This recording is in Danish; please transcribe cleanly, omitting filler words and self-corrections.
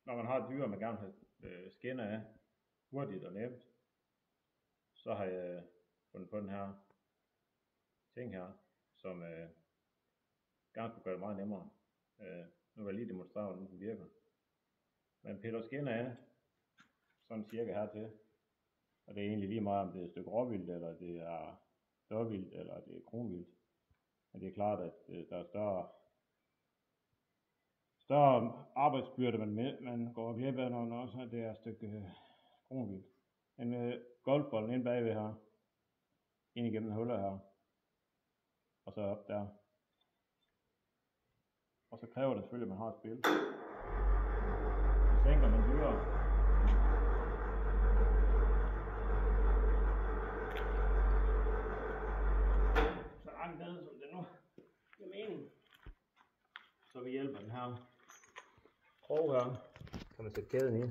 Når man har et dyr, man gerne vil have skinner af hurtigt og nemt, så har jeg fundet på den her ting her, som gerne skulle gøre det meget nemmere. Nu vil jeg lige demonstrere, hvordan den virker. Man piller skinner af, sådan cirka hertil. Og det er egentlig lige meget, om det er et stykke råvildt, eller det er dørvildt, eller det er kronvildt. Men det er klart, at der er større arbejdsbyrde, man går glip af, når også det er et stykke kronvildt. En golfbold inde bagved her, ind igennem huller her, og så op der. Og så kræver det selvfølgelig, at man har et spil. Så sænker man dyret. Så langt ned, som det nu giver mening. Så ved hjælp af den her krog her, kan man sætte kæden i.